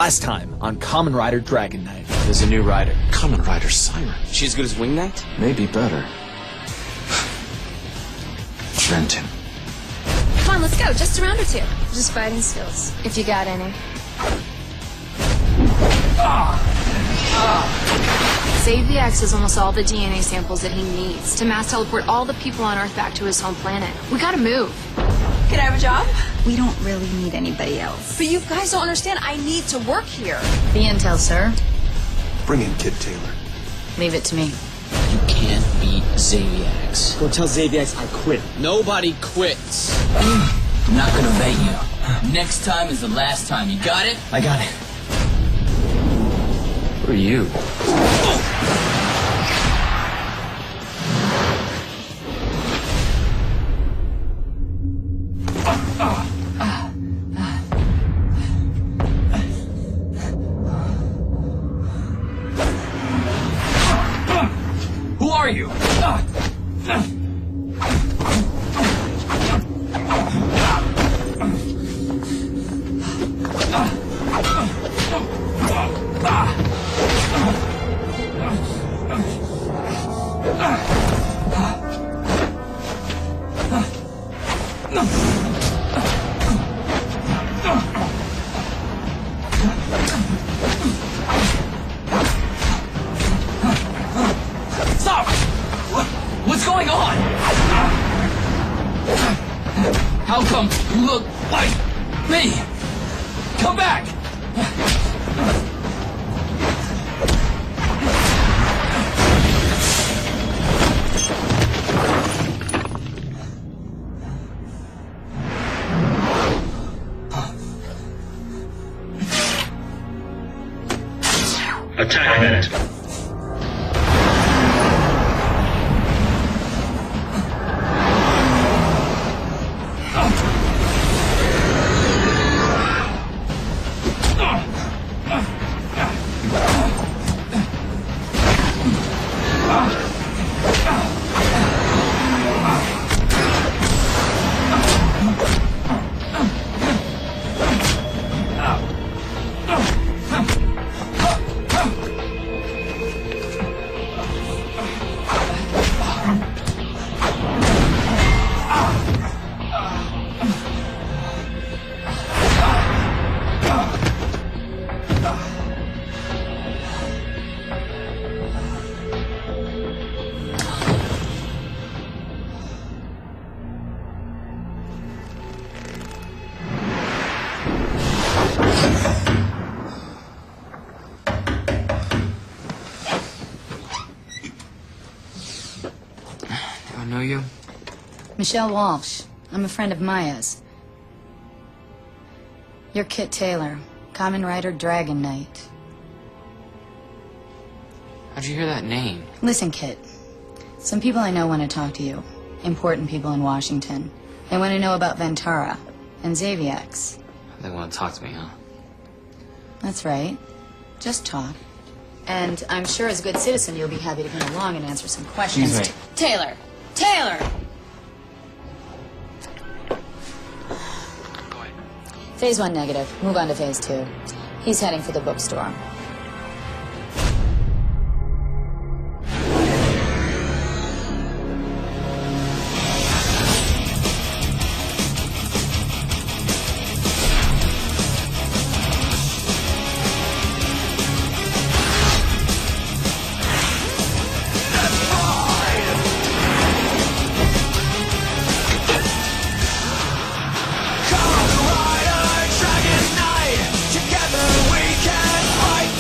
Last time on Kamen Rider Dragon Knight. There's a new rider. Kamen Rider Siren. She as good as Wing Knight? Maybe better. Vent him. Come on, let's go. Just a round or two. Just fighting skills, if you got any. Save the X has almost all the DNA samples that he needs to mass teleport all the people on Earth back to his home planet. We gotta move. Can I have a job? We don't really need anybody else. But you guys don't understand. I need to work here. The intel, sir. Bring in Kid Taylor. Leave it to me. You can't beat Xaviax. Go tell Xaviax I quit. Nobody quits. I'm not gonna bait you. Next time is the last time. You got it? I got it. Who are you? Who are you? Stop! What's going on? How come you look like me? Come back! Attack minute. Do I know you? Michelle Walsh. I'm a friend of Maya's. You're Kit Taylor, Kamen Rider Dragon Knight. How'd you hear that name? Listen, Kit. Some people I know want to talk to you. Important people in Washington. They want to know about Ventara and Xaviax. They want to talk to me, huh? That's right. Just talk. And I'm sure as a good citizen you'll be happy to come along and answer some questions. Excuse me. Taylor! Taylor! Go ahead. Phase 1 negative. Move on to Phase 2. He's heading for the bookstore. Kamen Rider Dragon Knight. Together we can fight.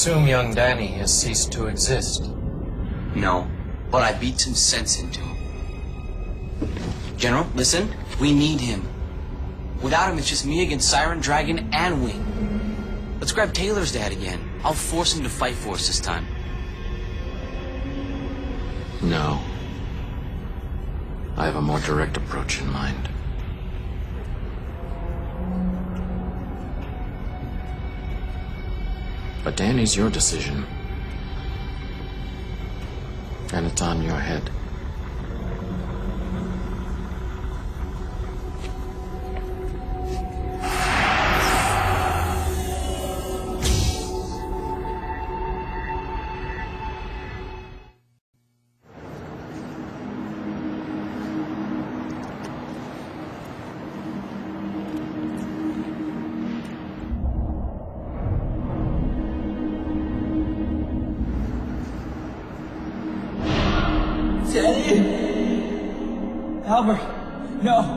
assume young Danny has ceased to exist. No, but I beat some sense into him. General, listen, we need him. Without him, it's just me against Siren, Dragon, and Wing. Let's grab Taylor's dad again. I'll force him to fight for us this time. No. I have a more direct approach in mind. But Danny's your decision. And it's on your head. Daddy? Albert, no.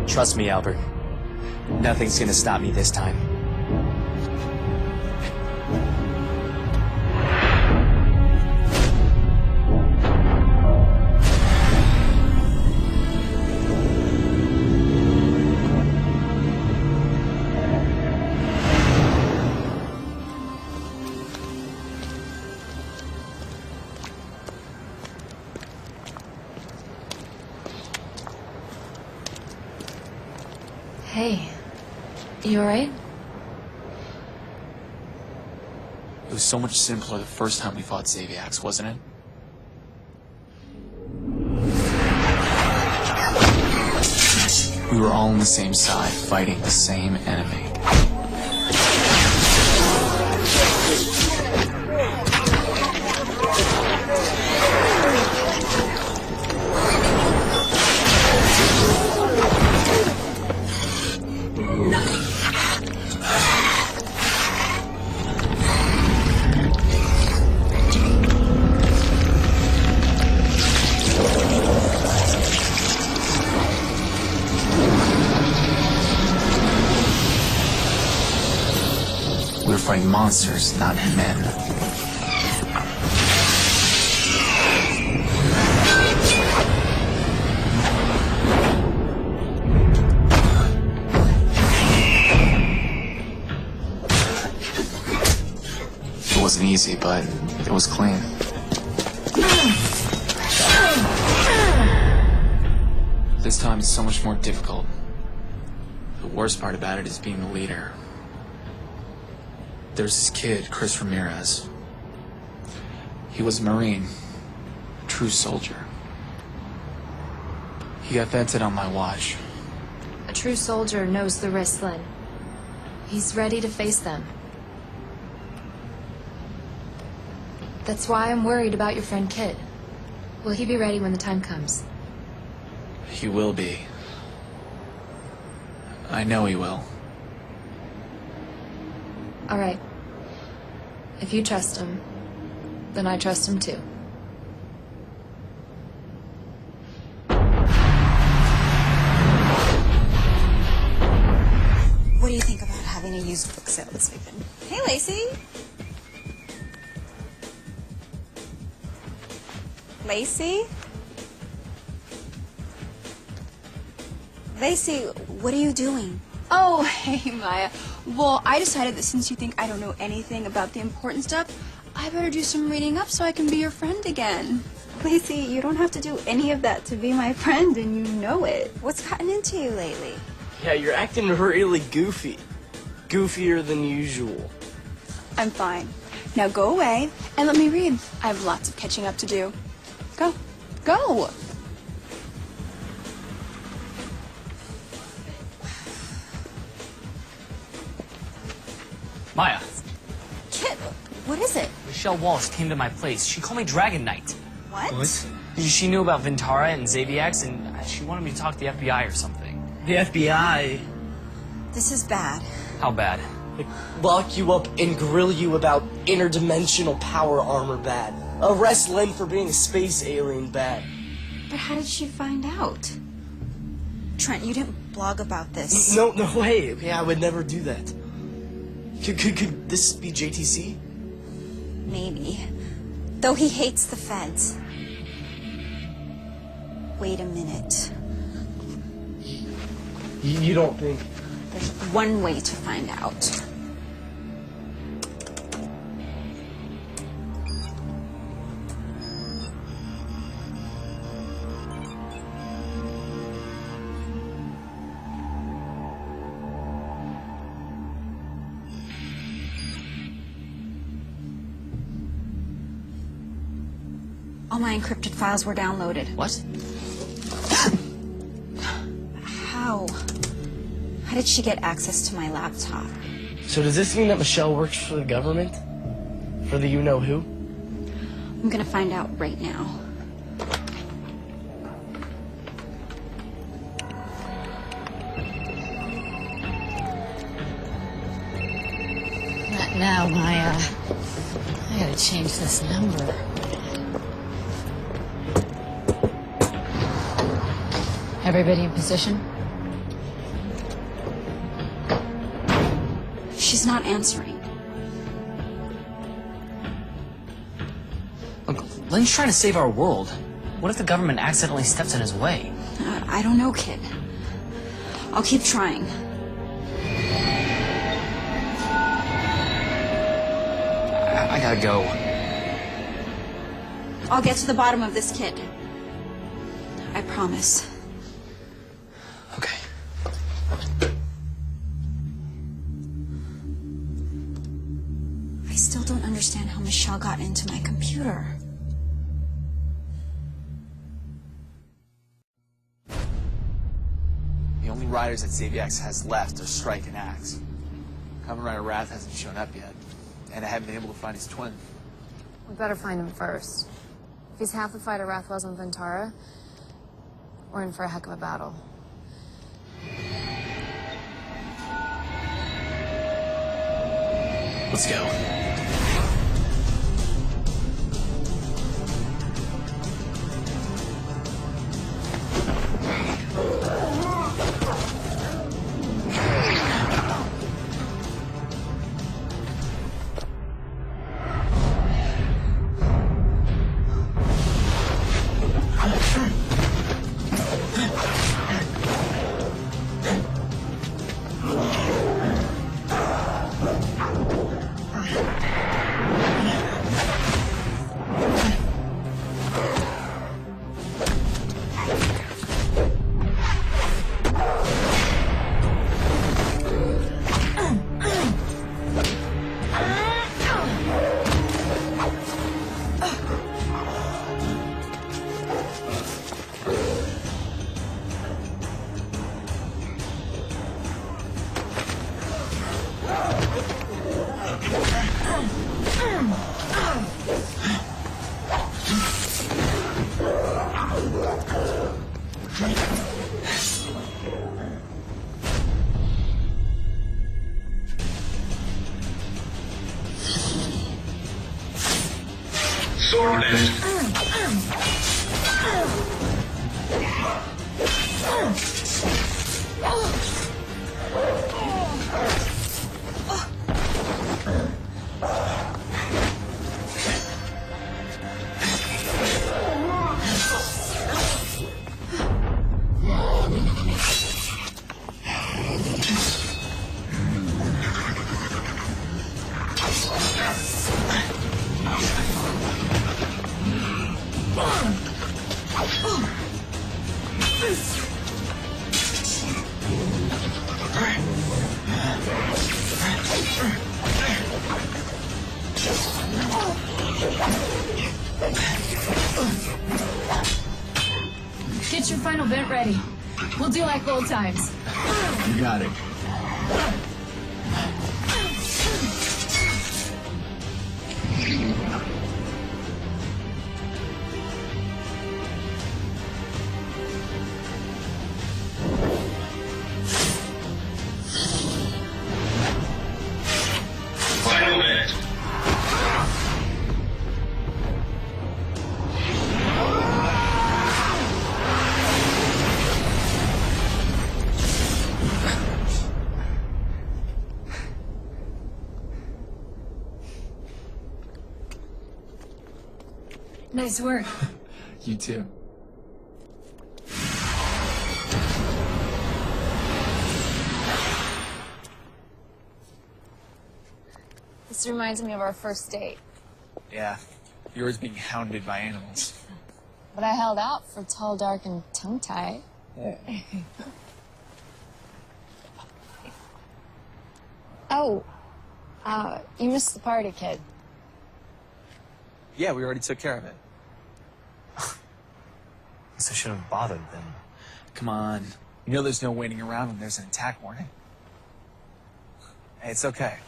Trust me, Albert. Nothing's gonna stop me this time. Hey, you alright? It was so much simpler the first time we fought Zaviax, wasn't it? We were all on the same side, fighting the same enemy. We were fighting monsters, not men. It wasn't easy, but it was clean. This time it's so much more difficult. The worst part about it is being the leader. There's this kid, Chris Ramirez. He was a Marine, a true soldier. He got vented on my watch. A true soldier knows the risks, Lynn. He's ready to face them. That's why I'm worried about your friend Kid. Will he be ready when the time comes? He will be. I know he will. All right. If you trust him, then I trust him too. What do you think about having a used book sale this weekend? Hey, Lacey. Lacey? Lacey, what are you doing? Oh, hey, Maya. Well, I decided that since you think I don't know anything about the important stuff, I better do some reading up so I can be your friend again. Lacey, you don't have to do any of that to be my friend, and you know it. What's gotten into you lately? Yeah, you're acting really goofy. Goofier than usual. I'm fine. Now go away and let me read. I have lots of catching up to do. Go. Go! Maya, Kit, what is it? Michelle Walsh came to my place. She called me Dragon Knight. What? She knew about Ventara and Zaviax, and she wanted me to talk to the FBI or something. The FBI? This is bad. How bad? Like, lock you up and grill you about interdimensional power armor bad. Arrest Len for being a space alien bad. But how did she find out? Trent, you didn't blog about this. No way. Okay, I would never do that. Could this be JTC? Maybe. Though he hates the feds. Wait a minute. You don't think? There's one way to find out. All my encrypted files were downloaded. What? How? How did she get access to my laptop? So does this mean that Michelle works for the government? For the you-know-who? I'm gonna find out right now. Not now, Maya. I gotta change this number. Everybody in position? She's not answering. Look, Len's trying to save our world. What if the government accidentally steps in his way? I don't know, kid. I'll keep trying. I gotta go. I'll get to the bottom of this, kid. I promise. Okay. I still don't understand how Michelle got into my computer. The only riders that Xaviax has left are Strike and Axe. Kamen Rider Wrath hasn't shown up yet, and I haven't been able to find his twin. We better find him first. If he's half the fight of Wrath was on Ventara, we're in for a heck of a battle. Let's go. Get your final bit ready. We'll do like old times. You got it. Nice work. You too. This reminds me of our first date. Yeah, yours being hounded by animals. But I held out for tall, dark, and tongue-tied. Oh, you missed the party, kid. Yeah, we already took care of it. Guess I shouldn't have bothered then. Come on. You know there's no waiting around when there's an attack warning. Hey, it's okay.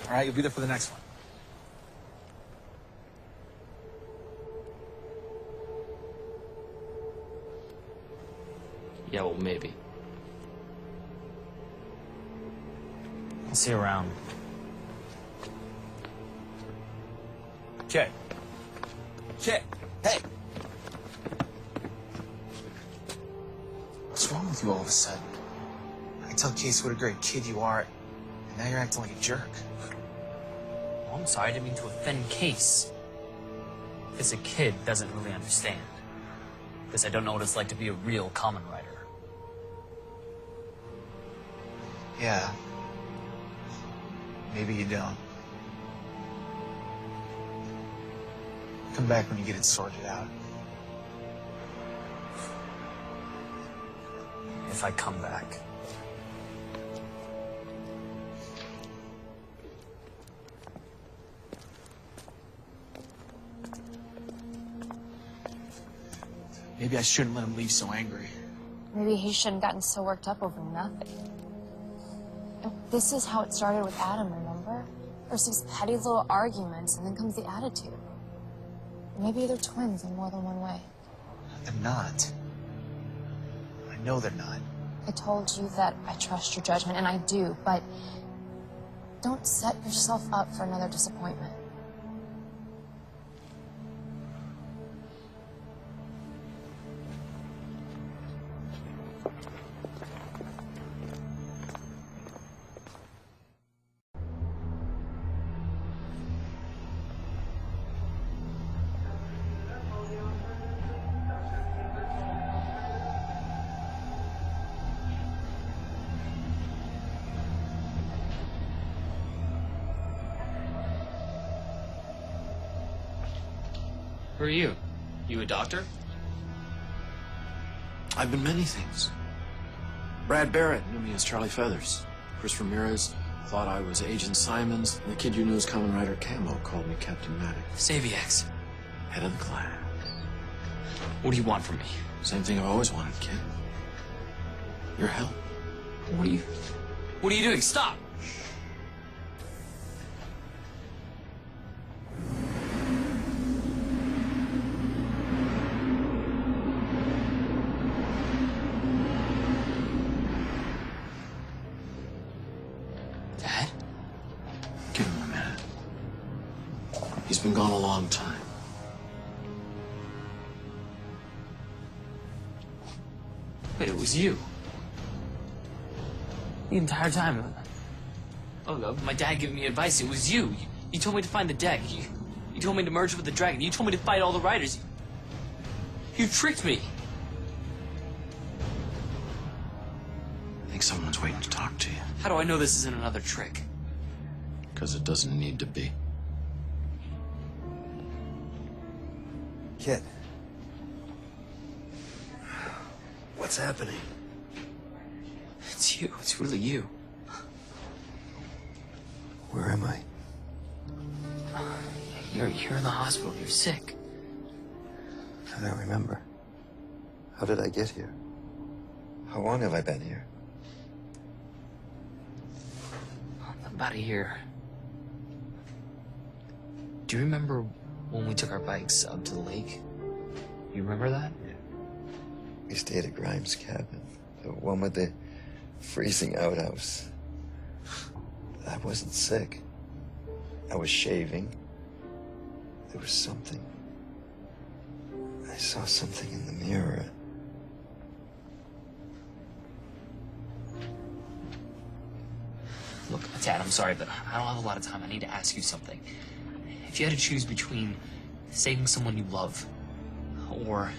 All right, you'll be there for the next one. Yeah, well, maybe. I'll see you around. Kid. Kid. Hey. What's wrong with you all of a sudden? I tell Casey what a great kid you are, and now you're acting like a jerk. Well, I'm sorry, I didn't mean to offend Case. Because a kid doesn't really understand. Because I don't know what it's like to be a real Kamen Rider. Yeah. Maybe you don't. Come back when you get it sorted out. If I come back. Maybe I shouldn't let him leave so angry. Maybe he shouldn't have gotten so worked up over nothing. This is how it started with Adam, remember? There's these petty little arguments, and then comes the attitude. Maybe they're twins in more than one way. They're not. I know they're not. I told you that I trust your judgment, and I do, but don't set yourself up for another disappointment. Who are you? You a doctor? I've been many things. Brad Barrett knew me as Charlie Feathers. Chris Ramirez thought I was Agent Simons. And the kid you knew as Kamen Rider Camo called me Captain Maddox. Saviax. Head of the class. What do you want from me? Same thing I've always wanted, kid. Your help. What are you doing? Stop! Dad? Give him a minute. He's been gone a long time. Wait, it was you. The entire time. Oh, my dad giving me advice. It was you. You told me to find the deck. You told me to merge with the dragon. You told me to fight all the riders. You tricked me. I think someone's waiting to talk to you. How do I know this isn't another trick? Because it doesn't need to be. Kid. What's happening? It's you. It's really you. Where am I? You're in the hospital. You're sick. I don't remember. How did I get here? How long have I been here? About a year. Do you remember when we took our bikes up to the lake? You remember that? Yeah. We stayed at Grimes' cabin. The one with the freezing outhouse. I wasn't sick. I was shaving. There was something. I saw something in the mirror. Look, Dad, I'm sorry, but I don't have a lot of time. I need to ask you something. If you had to choose between saving someone you love or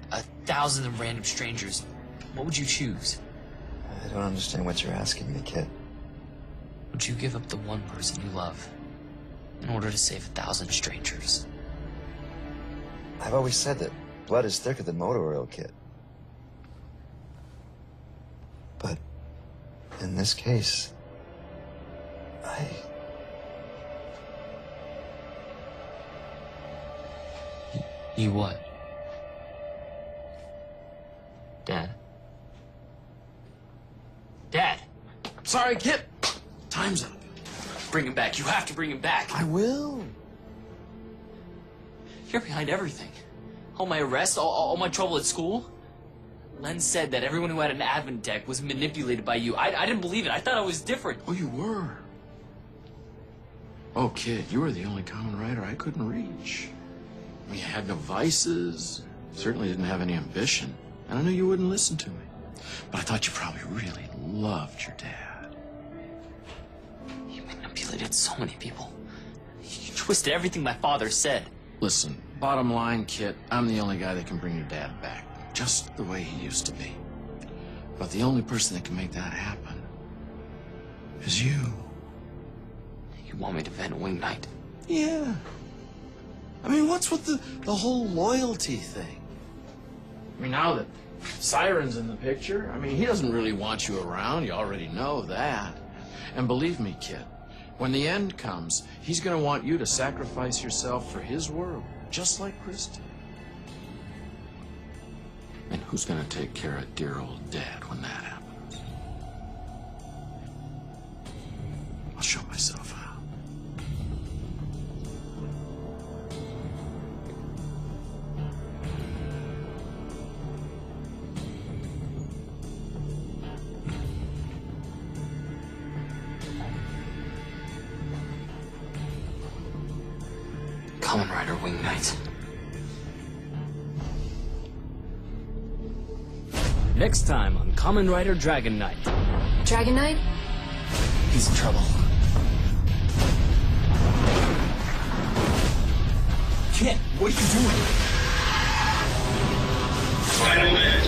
1,000 random strangers, what would you choose? I don't understand what you're asking me, kid. Would you give up the one person you love in order to save 1,000 strangers? I've always said that blood is thicker than motor oil, kid. But in this case, You what? Dad? Dad! Sorry, kid. Time's up. Bring him back. You have to bring him back. I will. You're behind everything. All my arrests, all my trouble at school. Len said that everyone who had an advent deck was manipulated by you. I didn't believe it. I thought I was different. Oh, you were. Oh, kid, you were the only Kamen Rider I couldn't reach. I mean, you had no vices, certainly didn't have any ambition, and I knew you wouldn't listen to me. But I thought you probably really loved your dad. You manipulated so many people. You twisted everything my father said. Listen, bottom line, kid, I'm the only guy that can bring your dad back, just the way he used to be. But the only person that can make that happen is you. You want me to vent Wing Knight? Yeah. I mean, what's with the whole loyalty thing? I mean, now that Siren's in the picture, I mean, he doesn't really want you around. You already know that. And believe me, kid, when the end comes, he's going to want you to sacrifice yourself for his world, just like Chris did. And who's going to take care of dear old Dad when that happens? I'll show myself out. Kamen Rider Wing Knight. Next time on Kamen Rider Dragon Knight. Dragon Knight? He's in trouble. Kid, what are you doing? Final minutes.